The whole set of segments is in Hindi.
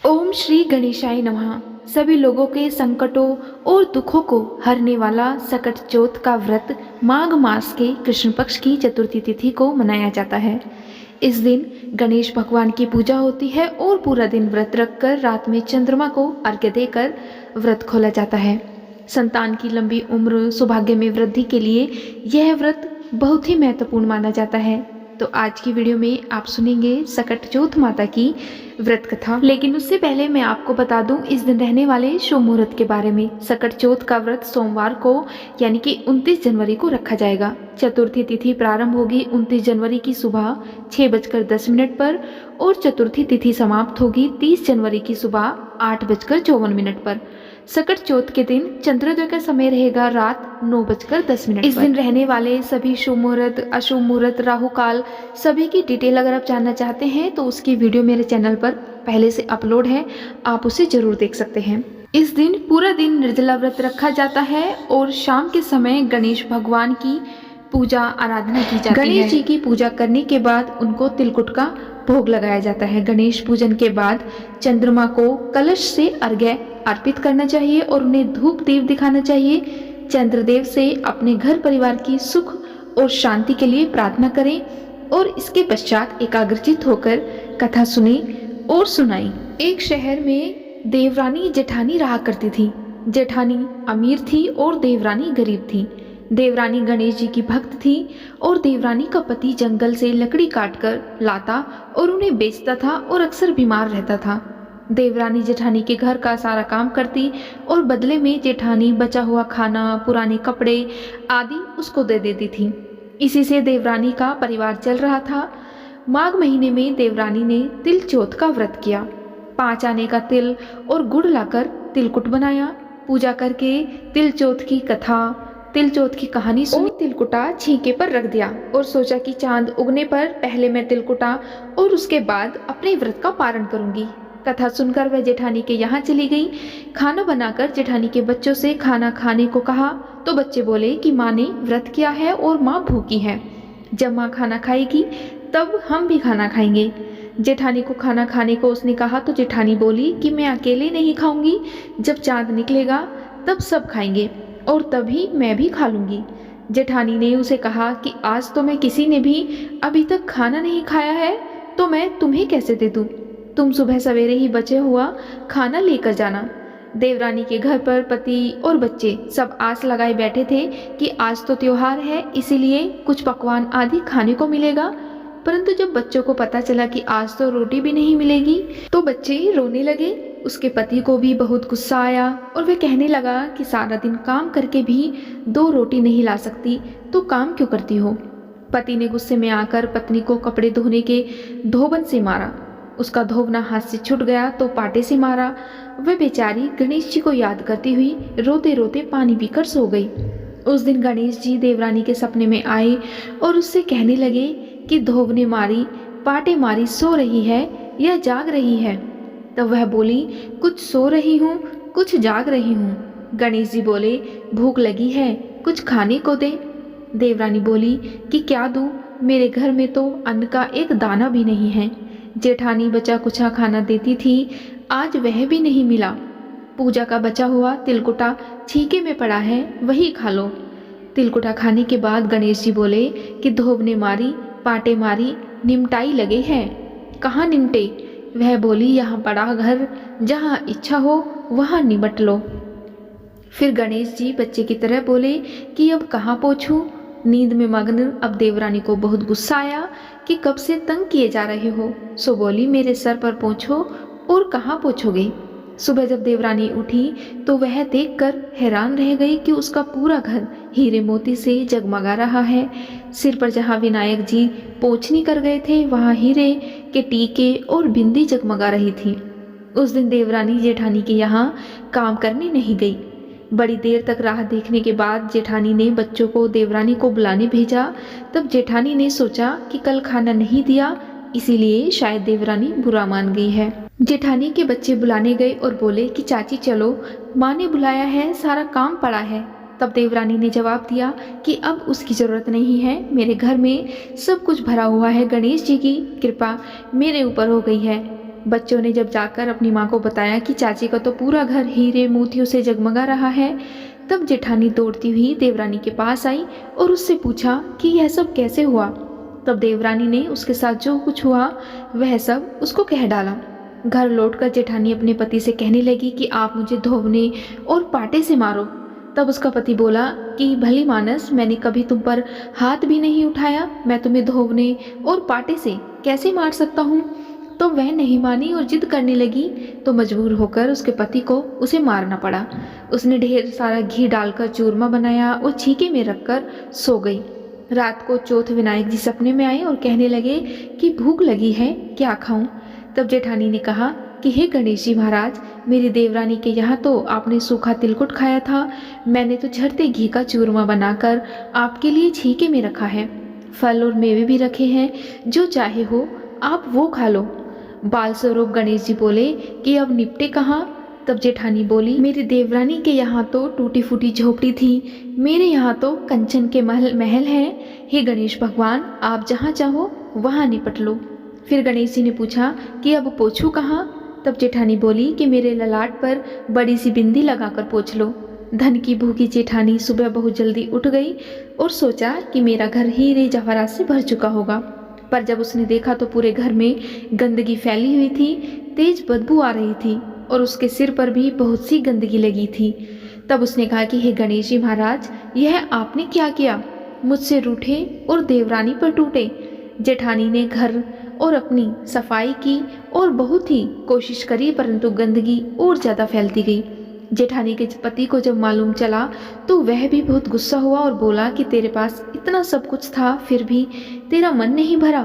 ओम श्री गणेशाय नमः। सभी लोगों के संकटों और दुखों को हरने वाला सकट चौथ का व्रत माघ मास के कृष्ण पक्ष की चतुर्थी तिथि को मनाया जाता है। इस दिन गणेश भगवान की पूजा होती है और पूरा दिन व्रत रखकर रात में चंद्रमा को अर्घ्य देकर व्रत खोला जाता है। संतान की लंबी उम्र सौभाग्य में वृद्धि के लिए यह व्रत बहुत ही महत्वपूर्ण माना जाता है। तो आज की वीडियो में आप सुनेंगे सकट चौथ माता की व्रत कथा। लेकिन उससे पहले मैं आपको बता दूं इस दिन रहने वाले शुभ मुहूर्त के बारे में। सकट चौथ का व्रत सोमवार को यानी कि 29 जनवरी को रखा जाएगा। चतुर्थी तिथि प्रारंभ होगी 29 जनवरी की सुबह 6:10 पर और चतुर्थी तिथि समाप्त होगी 30 जनवरी की सुबह 8:54 पर। सकट चौथ के दिन चंद्रोदय का समय रहेगा रात 9:10। इस दिन रहने वाले सभी शुभ मुहूर्त, अशुभ मुहूर्त, राहु काल सभी की डिटेल अगर आप जानना चाहते हैं तो उसकी वीडियो मेरे चैनल पर पहले से अपलोड है, आप उसे जरूर देख सकते हैं। इस दिन पूरा दिन निर्जला व्रत रखा जाता है और शाम के समय गणेश भगवान की पूजा आराधना की जाती है। गणेश जी की पूजा करने के बाद उनको तिलकुट का भोग लगाया जाता है। गणेश पूजन के बाद चंद्रमा को कलश से अर्घ्य अर्पित करना चाहिए और उन्हें धूप दीप दिखाना चाहिए। चंद्रदेव से अपने घर परिवार की सुख और शांति के लिए प्रार्थना करें और इसके पश्चात एकाग्रचित होकर कथा सुने और सुनाई। एक शहर में देवरानी जेठानी रहा करती थी। जेठानी अमीर थी और देवरानी गरीब थी। देवरानी गणेश जी की भक्त थी और देवरानी का पति जंगल से लकड़ी काटकर लाता और उन्हें बेचता था और अक्सर बीमार रहता था। देवरानी जेठानी के घर का सारा काम करती और बदले में जेठानी बचा हुआ खाना, पुराने कपड़े आदि उसको दे देती थी। इसी से देवरानी का परिवार चल रहा था। माघ महीने में देवरानी ने तिल चौथ का व्रत किया। 5 आने का तिल और गुड़ लाकर तिलकुट बनाया। पूजा करके तिल चौथ की कथा, तिल चौथ की कहानी सुनी। तिलकुटा छींके पर रख दिया और सोचा कि चांद उगने पर पहले मैं तिलकुटा और उसके बाद अपने व्रत का पारण करूंगी। कथा सुनकर वह जेठानी के यहाँ चली गई। खाना बनाकर जेठानी के बच्चों से खाना खाने को कहा तो बच्चे बोले कि माँ ने व्रत किया है और माँ भूखी है। जब माँ खाना खाएगी तब हम भी खाना खाएंगे। जेठानी को खाना खाने को उसने कहा तो जेठानी बोली कि मैं अकेले नहीं खाऊंगी, जब चांद निकलेगा तब सब खाएंगे और तभी मैं भी खा लूंगी। जेठानी ने उसे कहा कि आज तो मैं किसी ने भी अभी तक खाना नहीं खाया है तो मैं तुम्हें कैसे दे दूं? तुम सुबह सवेरे ही बचे हुआ खाना लेकर जाना। देवरानी के घर पर पति और बच्चे सब आस लगाए बैठे थे कि आज तो त्योहार है, इसीलिए कुछ पकवान आदि खाने को मिलेगा। परंतु जब बच्चों को पता चला कि आज तो रोटी भी नहीं मिलेगी तो बच्चे रोने लगे। उसके पति को भी बहुत गुस्सा आया और वह कहने लगा कि सारा दिन काम करके भी 2 रोटी नहीं ला सकती तो काम क्यों करती हो? पति ने गुस्से में आकर पत्नी को कपड़े धोने के धोबन से मारा। उसका धोबना हाथ से छूट गया तो पाटे से मारा। वह बेचारी गणेश जी को याद करती हुई रोते रोते पानी पीकर सो गई। उस दिन गणेश जी देवरानी के सपने में आए और उससे कहने लगे कि धोबने मारी, पाटे मारी सो रही है या जाग रही है? तब वह बोली, कुछ सो रही हूँ, कुछ जाग रही हूँ। गणेश जी बोले, भूख लगी है, कुछ खाने को दे। देवरानी बोली कि क्या दूँ, मेरे घर में तो अन्न का एक दाना भी नहीं है। जेठानी बचा कुछा खाना देती थी, आज वह भी नहीं मिला। पूजा का बचा हुआ तिलकुटा छीके में पड़ा है, वही खा लो। तिलकुटा खाने के बाद गणेश जी बोले कि धोबने मारी, पाटे मारी, निमटाई लगे हैं। कहाँ निमटे? वह बोली, यहाँ पड़ा घर, जहाँ इच्छा हो वहाँ निमट लो। फिर गणेश जी बच्चे की तरह बोले कि अब कहाँ पहुँचूं? नींद में मग्न अब देवरानी को बहुत गुस्सा आया कि कब से तंग किए जा रहे हो। सो बोली, मेरे सर पर पोंछो। और कहाँ पोंछोगे? सुबह जब देवरानी उठी तो वह देखकर हैरान रह गई कि उसका पूरा घर हीरे मोती से जगमगा रहा है। सिर पर जहाँ विनायक जी पोंछनी कर गए थे वहाँ हीरे के टीके और बिंदी जगमगा रही थी। उस दिन देवरानी जेठानी के यहाँ काम करने नहीं गई। बड़ी देर तक राह देखने के बाद जेठानी ने बच्चों को देवरानी को बुलाने भेजा। तब जेठानी ने सोचा कि कल खाना नहीं दिया, इसीलिए शायद देवरानी बुरा मान गई है। जेठानी के बच्चे बुलाने गए और बोले कि चाची चलो, माँ ने बुलाया है, सारा काम पड़ा है। तब देवरानी ने जवाब दिया कि अब उसकी ज़रूरत नहीं है, मेरे घर में सब कुछ भरा हुआ है, गणेश जी की कृपा मेरे ऊपर हो गई है। बच्चों ने जब जाकर अपनी माँ को बताया कि चाची का तो पूरा घर हीरे मोतियों से जगमगा रहा है, तब जेठानी दौड़ती हुई देवरानी के पास आई और उससे पूछा कि यह सब कैसे हुआ। तब देवरानी ने उसके साथ जो कुछ हुआ वह सब उसको कह डाला। घर लौटकर जेठानी अपने पति से कहने लगी कि आप मुझे धोबने और पाटे से मारो। तब उसका पति बोला कि भली मानस, मैंने कभी तुम पर हाथ भी नहीं उठाया, मैं तुम्हें धोबने और पाटे से कैसे मार सकता हूँ। तो वह नहीं मानी और जिद करने लगी, तो मजबूर होकर उसके पति को उसे मारना पड़ा। उसने ढेर सारा घी डालकर चूरमा बनाया और छीके में रखकर सो गई। रात को चौथ विनायक जी सपने में आए और कहने लगे कि भूख लगी है, क्या खाऊं। तब जेठानी ने कहा कि हे गणेश जी महाराज, मेरी देवरानी के यहाँ तो आपने सूखा तिलकुट खाया था, मैंने तो झरते घी का चूरमा बनाकर आपके लिए छीके में रखा है। फल और मेवे भी रखे हैं, जो चाहे हो आप वो खा लो। बाल स्वरूप गणेश जी बोले कि अब निपटे कहाँ। तब जेठानी बोली, मेरी देवरानी के यहाँ तो टूटी फूटी झोपड़ी थी, मेरे यहाँ तो कंचन के महल हैं। हे गणेश भगवान, आप जहाँ चाहो वहाँ निपट लो। फिर गणेश जी ने पूछा कि अब पोछूं कहाँ। तब जेठानी बोली कि मेरे ललाट पर बड़ी सी बिंदी लगाकर पोछ लो। धन की भूखी जेठानी सुबह बहुत जल्दी उठ गई और सोचा कि मेरा घर हीरे जवाहरात से भर चुका होगा। पर जब उसने देखा तो पूरे घर में गंदगी फैली हुई थी, तेज बदबू आ रही थी और उसके सिर पर भी बहुत सी गंदगी लगी थी। तब उसने कहा कि हे गणेश जी महाराज, यह आपने क्या किया, मुझसे रूठे और देवरानी पर टूटे। जेठानी ने घर और अपनी सफाई की और बहुत ही कोशिश करी, परंतु गंदगी और ज़्यादा फैलती गई। जेठानी के पति को जब मालूम चला तो वह भी बहुत गुस्सा हुआ और बोला कि तेरे पास इतना सब कुछ था, फिर भी तेरा मन नहीं भरा।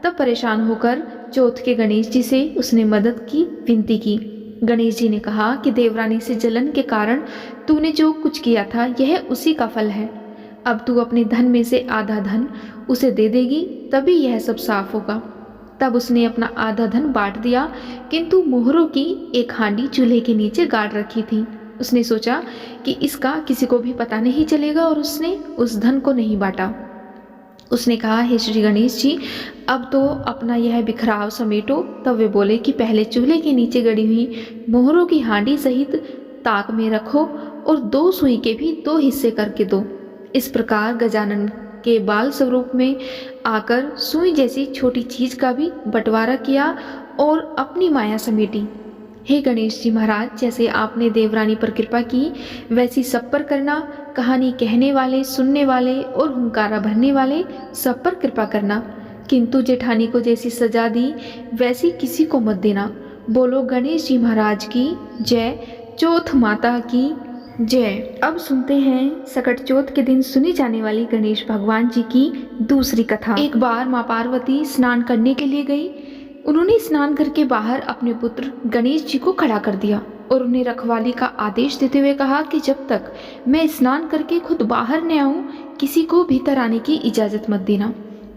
तब परेशान होकर चौथ के गणेश जी से उसने मदद की विनती की। गणेश जी ने कहा कि देवरानी से जलन के कारण तूने जो कुछ किया था यह उसी का फल है। अब तू अपने धन में से आधा धन उसे दे देगी, तभी यह सब साफ होगा। तब उसने अपना आधा धन बांट दिया, किंतु मोहरों की एक हांडी चूल्हे के नीचे गाड़ रखी थी। उसने सोचा कि इसका किसी को भी पता नहीं चलेगा और उसने उस धन को नहीं बांटा। उसने कहा, हे श्री गणेश जी, अब तो अपना यह बिखराव समेटो। तब वे बोले कि पहले चूल्हे के नीचे गड़ी हुई मोहरों की हांडी सहित ताक में रखो और 2 सुई के भी 2 हिस्से करके दो। इस प्रकार गजानन के बाल स्वरूप में आकर सुई जैसी छोटी चीज का भी बंटवारा किया और अपनी माया समेटी। हे गणेश जी महाराज, जैसे आपने देवरानी पर कृपा की वैसी सब पर करना। कहानी कहने वाले, सुनने वाले और हुंकारा भरने वाले सब पर कृपा करना। किंतु जेठानी को जैसी सजा दी वैसी किसी को मत देना। बोलो गणेश जी महाराज की जय, चौथ माता की जय। अब सुनते हैं सकट चौथ के दिन सुनी जाने वाली गणेश भगवान जी की दूसरी कथा। एक बार माँ पार्वती स्नान करने के लिए गई। उन्होंने स्नान घर के बाहर अपने पुत्र गणेश जी को खड़ा कर दिया और उन्हें रखवाली का आदेश देते हुए कहा कि जब तक मैं स्नान करके खुद बाहर न आऊं, किसी को भीतर आने की इजाजत मत देना।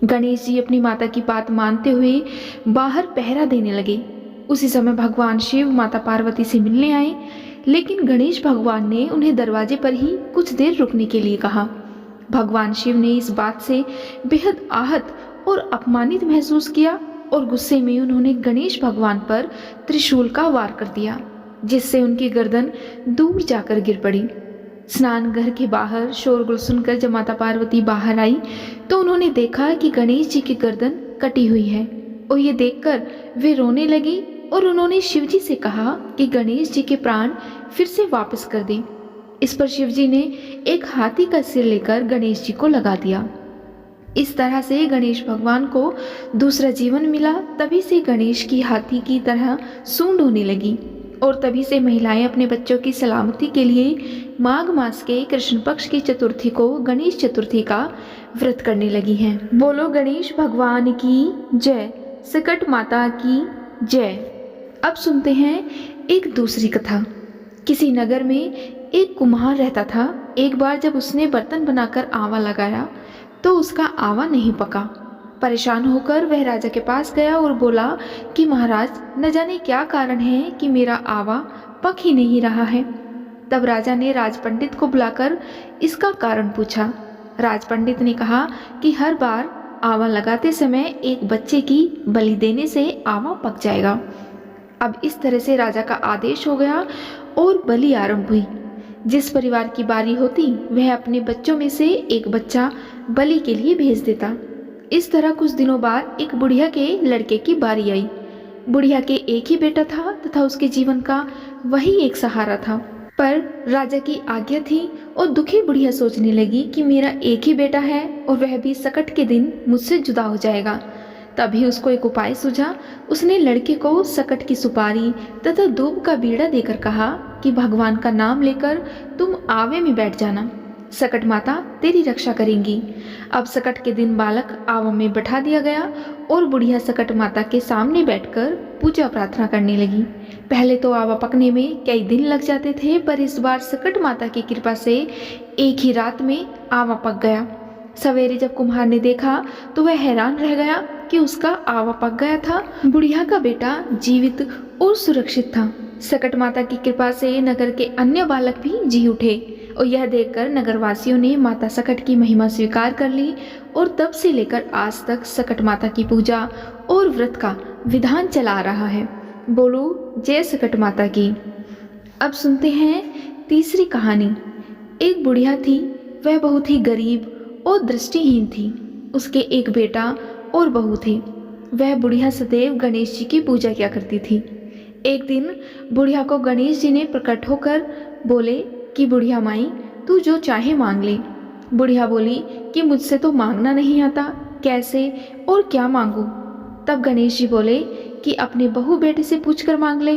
गणेश जी अपनी माता की बात मानते हुए बाहर पहरा देने लगे। उसी समय भगवान शिव माता पार्वती से मिलने आए, लेकिन गणेश भगवान ने उन्हें दरवाजे पर ही कुछ देर रुकने के लिए कहा। भगवान शिव ने इस बात से बेहद आहत और अपमानित महसूस किया और गुस्से में उन्होंने गणेश भगवान पर त्रिशूल का वार कर दिया, जिससे उनकी गर्दन दूर जाकर गिर पड़ी। स्नान घर के बाहर शोरगुल सुनकर जब माता पार्वती बाहर आई तो उन्होंने देखा कि गणेश जी की गर्दन कटी हुई है और ये देखकर वे रोने लगी और उन्होंने शिव जी से कहा कि गणेश जी के प्राण फिर से वापस कर दें। इस पर शिव जी ने एक हाथी का सिर लेकर गणेश जी को लगा दिया। इस तरह से गणेश भगवान को दूसरा जीवन मिला। तभी से गणेश की हाथी की तरह सूंड होने लगी और तभी से महिलाएं अपने बच्चों की सलामती के लिए माघ मास के कृष्ण पक्ष की चतुर्थी को गणेश चतुर्थी का व्रत करने लगी हैं। बोलो गणेश भगवान की जय, सकट माता की जय। अब सुनते हैं एक दूसरी कथा। किसी नगर में एक कुम्हार रहता था। एक बार जब उसने बर्तन बनाकर आवा लगाया तो उसका आवा नहीं पका। परेशान होकर वह राजा के पास गया और बोला कि महाराज, न जाने क्या कारण है कि मेरा आवा पक ही नहीं रहा है। तब राजा ने राज पंडित को बुलाकर इसका कारण पूछा। राज पंडित ने कहा कि हर बार आवा लगाते समय एक बच्चे की बलि देने से आवा पक जाएगा। अब इस तरह से राजा का आदेश हो गया और बलि आरंभ हुई। जिस परिवार की बारी होती वह अपने बच्चों में से एक बच्चा बलि के लिए भेज देता। इस तरह कुछ दिनों बाद एक बुढ़िया के लड़के की बारी आई। बुढ़िया के एक ही बेटा था तथा उसके जीवन का वही एक सहारा था। पर राजा की आज्ञा थी और दुखी बुढ़िया सोचने लगी कि मेरा एक ही बेटा है और वह भी संकट के दिन मुझसे जुदा हो जाएगा। तभी उसको एक उपाय सूझा। उसने लड़के को सकट की सुपारी तथा दूब का बीड़ा देकर कहा कि भगवान का नाम लेकर तुम आवे में बैठ जाना, सकट माता तेरी रक्षा करेंगी। अब सकट के दिन बालक आवा में बैठा दिया गया और बुढ़िया सकट माता के सामने बैठकर पूजा प्रार्थना करने लगी। पहले तो आवा पकने में कई दिन लग जाते थे, पर इस बार सकट माता की कृपा से एक ही रात में आवा पक गया। सवेरे जब कुम्हार ने देखा तो वह हैरान रह गया कि उसका आवा पक गया था। बुढ़िया का बेटा जीवित और सुरक्षित था। सकट माता की कृपा से नगर के अन्य बालक भी जी उठे और यह देखकर नगरवासियों ने माता सकट की महिमा स्वीकार कर ली और तब से लेकर आज तक सकट माता की पूजा और व्रत का विधान चला आ रहा है। बोलो जय सकट माता की। अब सुनते हैं तीसरी कहानी। एक बुढ़िया थी, वह बहुत ही गरीब और दृष्टिहीन थी। उसके एक बेटा और बहू थे। वह बुढ़िया सदैव गणेश जी की पूजा किया करती थी। एक दिन बुढ़िया को गणेश जी ने प्रकट होकर बोले कि बुढ़िया माई तू जो चाहे मांग ले। बुढ़िया बोली कि मुझसे तो मांगना नहीं आता, कैसे और क्या मांगूं? तब गणेश जी बोले कि अपने बहू बेटे से पूछकर मांग ले।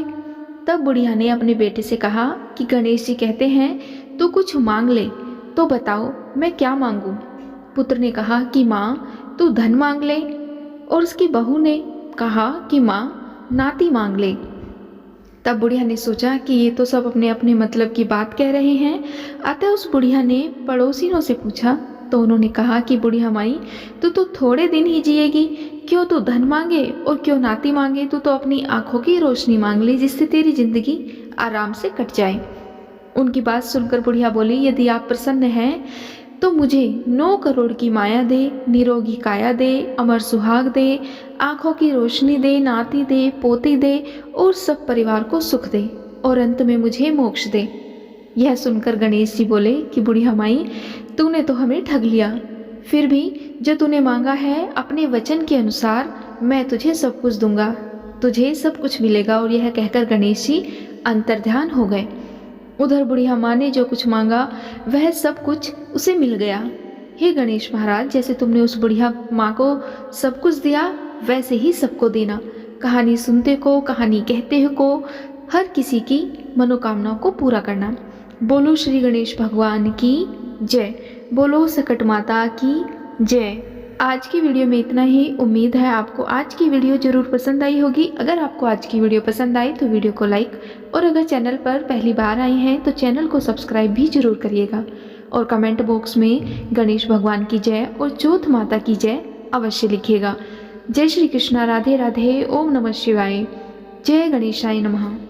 तब बुढ़िया ने अपने बेटे से कहा कि गणेश जी कहते हैं तू कुछ मांग ले, तो बताओ मैं क्या मांगूं? पुत्र ने कहा कि माँ तू धन मांग ले और उसकी बहू ने कहा कि माँ नाती मांग ले। तब बुढ़िया ने सोचा कि ये तो सब अपने अपने मतलब की बात कह रहे हैं। अतः उस बुढ़िया ने पड़ोसिनों से पूछा तो उन्होंने कहा कि बुढ़िया माई तू तो थोड़े दिन ही जिएगी, क्यों तू धन मांगे और क्यों नाती मांगे? तू तो अपनी आंखों की रोशनी मांग ले जिससे तेरी जिंदगी आराम से कट जाए। उनकी बात सुनकर बुढ़िया बोली यदि आप प्रसन्न हैं तो मुझे 9 करोड़ की माया दे, निरोगी काया दे, अमर सुहाग दे, आंखों की रोशनी दे, नाती दे, पोती दे और सब परिवार को सुख दे और अंत में मुझे मोक्ष दे। यह सुनकर गणेश जी बोले कि बुढ़िया माई तूने तो हमें ठग लिया, फिर भी जो तूने मांगा है अपने वचन के अनुसार मैं तुझे सब कुछ दूंगा, तुझे सब कुछ मिलेगा। और यह कहकर गणेश जी अंतर्ध्यान हो गए। उधर बुढ़िया माँ ने जो कुछ मांगा वह सब कुछ उसे मिल गया। हे गणेश महाराज, जैसे तुमने उस बुढ़िया माँ को सब कुछ दिया वैसे ही सबको देना। कहानी सुनते को, कहानी कहते को, हर किसी की मनोकामनाओं को पूरा करना। बोलो श्री गणेश भगवान की जय। बोलो सकट माता की जय। आज की वीडियो में इतना ही। उम्मीद है आपको आज की वीडियो जरूर पसंद आई होगी। अगर आपको आज की वीडियो पसंद आई तो वीडियो को लाइक और अगर चैनल पर पहली बार आए हैं तो चैनल को सब्सक्राइब भी जरूर करिएगा और कमेंट बॉक्स में गणेश भगवान की जय और चौथ माता की जय अवश्य लिखिएगा। जय श्री कृष्णा। राधे राधे। ओम नमः शिवाय। जय गणेशाय नमः।